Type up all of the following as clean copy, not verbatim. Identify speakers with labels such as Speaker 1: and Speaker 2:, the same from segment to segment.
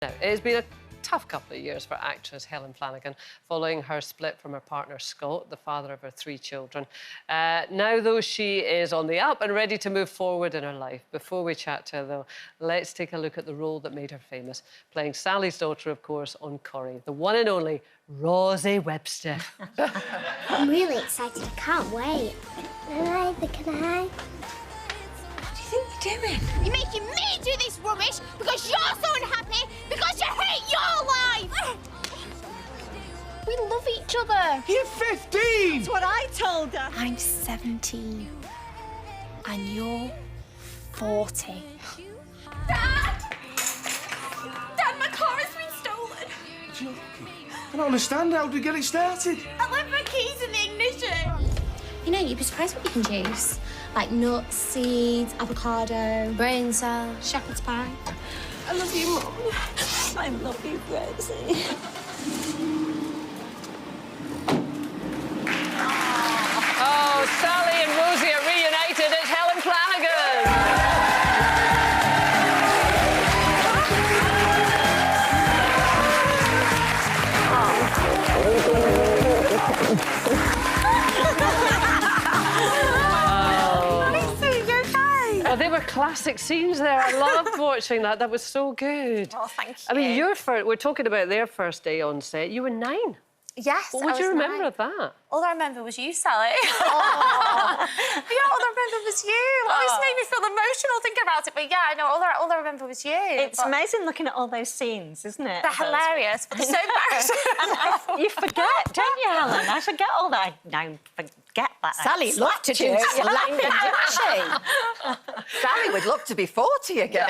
Speaker 1: Now, it's been a tough couple of years for actress Helen Flanagan following her split from her partner Scott, the father of her 3 children. Now, though, she is on the up and ready to move forward in her life. Before we chat to her, though, let's take a look at the role that made her famous, playing Sally's daughter, of course, on Corrie, the one and only Rosie Webster.
Speaker 2: I'm really excited. I can't wait. Can I?
Speaker 3: What do you think you're doing?
Speaker 4: You're making me do this rubbish because you're so unhappy, because you hate your life! We love each other.
Speaker 5: You're 15!
Speaker 3: That's what I told her.
Speaker 4: I'm 17. And you're 40. Dad! Dad, my car has been stolen.
Speaker 5: I don't understand. How did we get it started?
Speaker 4: I left my keys in the ignition. You know, you'd be surprised what you can juice. Like nuts, seeds, avocado, brain cells, shepherd's pie.
Speaker 3: I love you, Mum. I love you, Rosie.
Speaker 1: Oh, Sally and Rosie are reunited. It's Helen Flanagan. Well, they were classic scenes there. I loved watching that. That was so good.
Speaker 3: Oh, thank you.
Speaker 1: I mean, we're talking about their first day on set. You were 9.
Speaker 4: Yes,
Speaker 1: What would you remember of that?
Speaker 4: All I remember was you, Sally. Yeah, all I remember was you. It always made me feel emotional thinking about it, but yeah, I know, all I remember was you.
Speaker 3: It's amazing looking at all those scenes, isn't it?
Speaker 4: They're hilarious, but they're so embarrassing.
Speaker 3: And you forget, don't you, Helen? I forget all that. I forget that.
Speaker 6: Sally loved to do slapping, didn't she? Sally would love to be 40 again.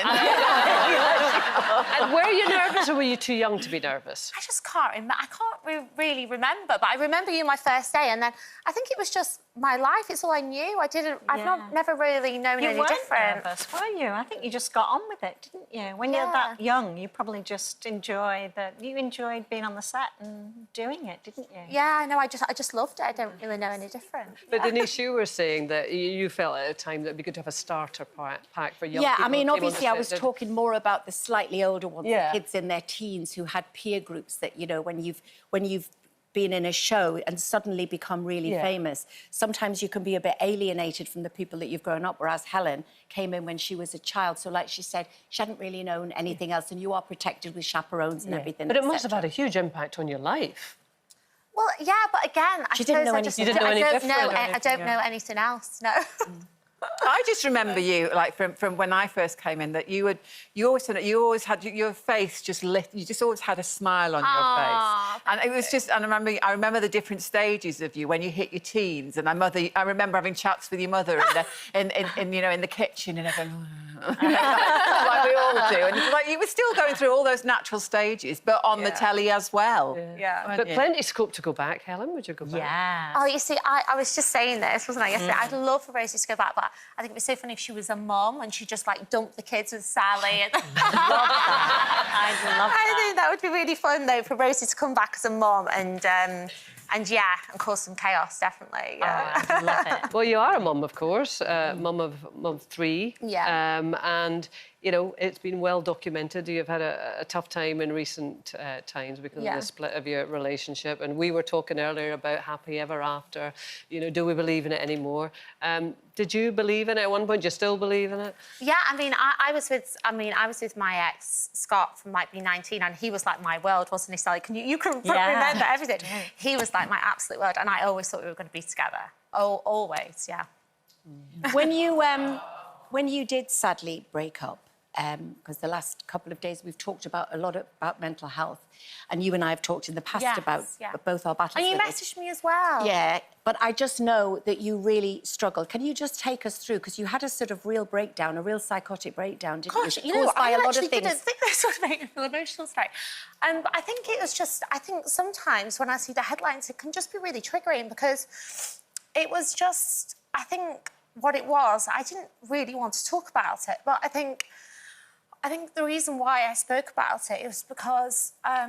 Speaker 1: And were you nervous or were you too young to be nervous?
Speaker 4: I just can't remember. I can't really remember, but I remember you my first day, and then I think it was just my life. It's all I knew. I've never really known any different.
Speaker 3: Nervous, were you? I think you just got on with it, didn't you? When you're that young, you probably just enjoyed being on the set and doing it, didn't you?
Speaker 4: Yeah, I know. I just loved it. I don't really know any different.
Speaker 1: But Denise, you were saying that you felt at a time that it'd be good to have a starter pack for young people.
Speaker 6: Yeah, I mean,
Speaker 1: who came on
Speaker 6: obviously
Speaker 1: the
Speaker 6: I was
Speaker 1: set.
Speaker 6: talking more about the slightly older ones,
Speaker 1: Yeah.
Speaker 6: the kids in their teens who had peer groups that, you know, when you've been in a show and suddenly become really famous, sometimes you can be a bit alienated from the people that you've grown up, whereas Helen came in when she was a child. So like she said, she hadn't really known anything else, and you are protected with chaperones and everything.
Speaker 1: But it must have had a huge impact on your life.
Speaker 4: Well, yeah, but again, I
Speaker 6: didn't know
Speaker 4: I
Speaker 6: anything.
Speaker 4: just
Speaker 1: You didn't know any
Speaker 4: I
Speaker 1: different or
Speaker 4: I don't
Speaker 1: anything,
Speaker 4: know anything else. No.
Speaker 7: I just remember you, like from when I first came in, that you always had your face just lit. You just always had a smile on your face, and it was just. And I remember the different stages of you when you hit your teens. And I remember having chats with your mother in the kitchen and everything. Like we all do, and it's like you were still going through all those natural stages, but on the telly as well.
Speaker 4: Yeah.
Speaker 1: But plenty of scope to go back, Helen. Would you go back?
Speaker 3: Yeah.
Speaker 4: Oh, you see, I was just saying this, wasn't I, yesterday? I'd love for Rosie to go back, but I think it was so funny if she was a mum and she just, like, dumped the kids with Sally. And...
Speaker 3: I'd love that.
Speaker 4: I think that would be really fun, though, for Rosie to come back as a mum and cause some chaos, definitely. Yeah.
Speaker 3: Oh, I'd love it.
Speaker 1: Well, you are a mum, of course, mum of 3.
Speaker 4: Yeah.
Speaker 1: And, you know, it's been well documented. You've had a tough time in recent times because of the split of your relationship. And we were talking earlier about happy ever after. You know, do we believe in it anymore? Did you believe in it at one point? Do you still believe in it?
Speaker 4: Yeah, I mean, I was with my ex, Scott, from, like, being 19, and he was, like, my world, wasn't he, Sally? You can remember everything. Yeah. He was, like, my absolute world, and I always thought we were going to be together. Oh, always, yeah.
Speaker 6: When you did sadly break up, because the last couple of days we've talked a lot about mental health, and you and I have talked in the past about both our battles.
Speaker 4: And you
Speaker 6: with it.
Speaker 4: messaged me as well.
Speaker 6: Yeah, but I just know that you really struggled. Can you just take us through? Because you had a sort of real breakdown, a real psychotic breakdown, didn't
Speaker 4: Gosh,
Speaker 6: you?
Speaker 4: you know,
Speaker 6: Caused by
Speaker 4: I
Speaker 6: a lot
Speaker 4: actually
Speaker 6: of things.
Speaker 4: didn't think this would make me feel emotional today. But I think it was just... I think sometimes when I see the headlines, it can just be really triggering because it was just... I think what it was, I didn't really want to talk about it, but I think the reason why I spoke about it was because I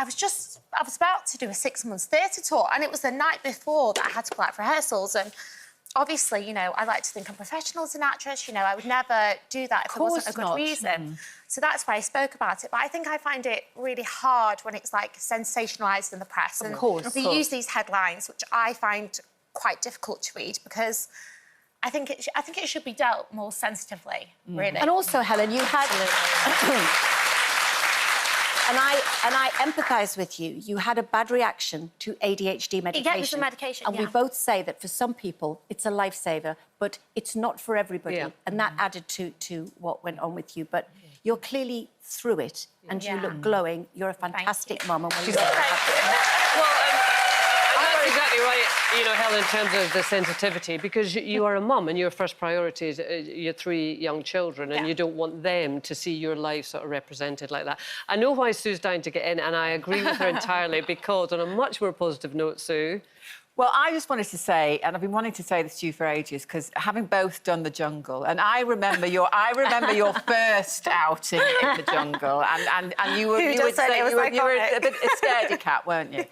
Speaker 4: was about to do a 6-month theatre tour, and it was the night before that I had to pull out rehearsals, and obviously, you know, I like to think I'm professional as an actress. You know, I would never do that if it wasn't a good reason. So that's why I spoke about it. But I think I find it really hard when it's like sensationalised in the press. And they use these headlines, which I find quite difficult to read because I think it should be dealt more sensitively, really.
Speaker 6: And also, Helen, you had... And I empathise with you. You had a bad reaction to ADHD medication.
Speaker 4: Yeah, it was the medication,
Speaker 6: And we both say that for some people, it's a lifesaver, but it's not for everybody.
Speaker 1: Yeah.
Speaker 6: And that added to what went on with you. But you're clearly through it, and you look glowing. You're a fantastic mum. And
Speaker 1: Well, that's exactly right, you know, Helen, in terms of the sensitivity, because you are a mum and your first priority is your 3 young children, and you don't want them to see your life sort of represented like that. I know why Sue's dying to get in, and I agree with her entirely, because on a much more positive note, Sue...
Speaker 7: Well, I just wanted to say, and I've been wanting to say this to you for ages, because having both done The Jungle, and I remember your first outing in The Jungle, and you were a bit a scaredy cat, weren't you?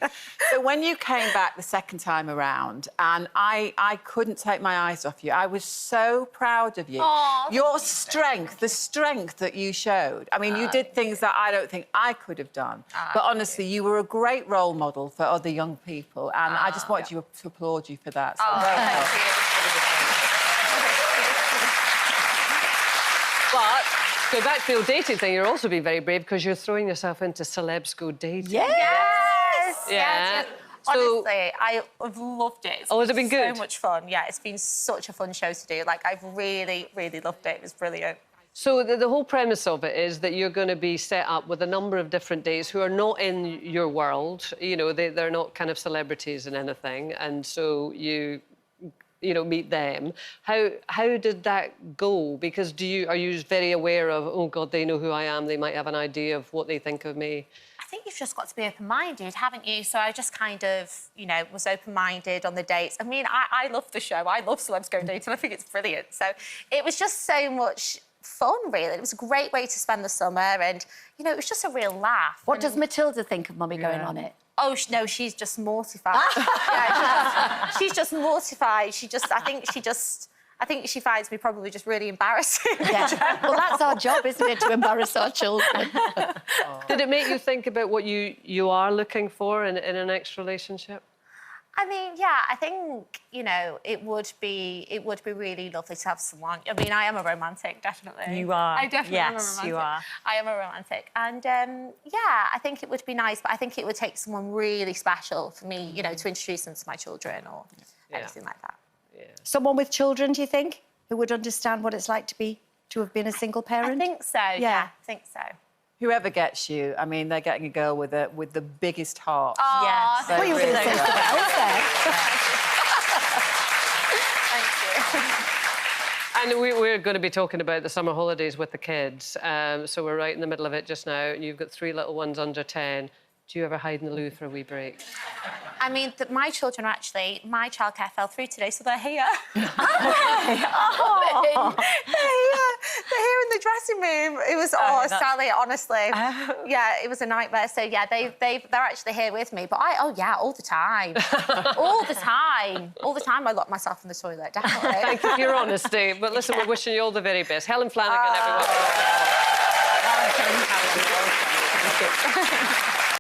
Speaker 7: So when you came back the second time around, and I couldn't take my eyes off you, I was so proud of you.
Speaker 4: Aww,
Speaker 7: your strength, the strength that you showed. I mean, you did things that I don't think I could have done. But honestly, you were a great role model for other young people, and I just wanted to applaud you for that. So
Speaker 4: thank you.
Speaker 1: But, go back to the old dating thing, you're also being very brave because you're throwing yourself into Celebs Go Dating.
Speaker 4: Yes!
Speaker 1: Yeah.
Speaker 4: So, honestly, I've loved it.
Speaker 1: Has it been good?
Speaker 4: So much fun. Yeah, it's been such a fun show to do. Like, I've really, really loved it. It was brilliant.
Speaker 1: So the whole premise of it is that you're going to be set up with a number of different dates who are not in your world. You know, they're not kind of celebrities in anything, and so you meet them. How did that go? Because are you very aware of, oh God, they know who I am. They might have an idea of what they think of me.
Speaker 4: I think you've just got to be open-minded, haven't you? So I just kind of, you know, was open-minded on the dates. I mean, I love the show. I love Celebs Go Dating. I think it's brilliant. So it was just so much fun, really. It was a great way to spend the summer, and, you know, it was just a real laugh.
Speaker 6: What does Matilda think of Mummy going on it?
Speaker 4: Oh, no, she's just mortified. She's just mortified. I think she finds me probably just really embarrassing.
Speaker 6: Yeah. Well, that's our job, isn't it, to embarrass our children?
Speaker 1: Did it make you think about what you are looking for in an next relationship?
Speaker 4: I mean, yeah, I think, you know, it would be really lovely to have someone. I mean, I am a romantic, definitely.
Speaker 3: You are.
Speaker 4: I definitely am a
Speaker 3: Yes,
Speaker 4: romantic.
Speaker 3: you are.
Speaker 4: I am a romantic. And, yeah, I think it would be nice, but I think it would take someone really special for me, you know, to introduce them to my children or anything like that.
Speaker 1: Yeah.
Speaker 6: Someone with children, do you think, who would understand what it's like to have been a single parent?
Speaker 4: I think so, yeah, I think so.
Speaker 7: whoever gets you, I mean, they're getting a girl with the biggest heart.
Speaker 4: Oh,
Speaker 3: yes.
Speaker 6: Well, you were going to say something else there.
Speaker 4: Thank you.
Speaker 1: And we're going to be talking about the summer holidays with the kids. So we're right in the middle of it just now. And you've got 3 little ones under 10. Do you ever hide in the loo for a wee break?
Speaker 4: I mean, my children are actually... My childcare fell through today, so they're here.
Speaker 3: Oh.
Speaker 4: They're here in the dressing room. It was... Sally, honestly. Yeah, it was a nightmare. So, yeah, they're actually here with me. But yeah, all the time. All the time. All the time I lock myself in the toilet, definitely.
Speaker 1: Thank you for your honesty. But listen, we're wishing you all the very best. Helen Flanagan, everyone.
Speaker 4: Thank you.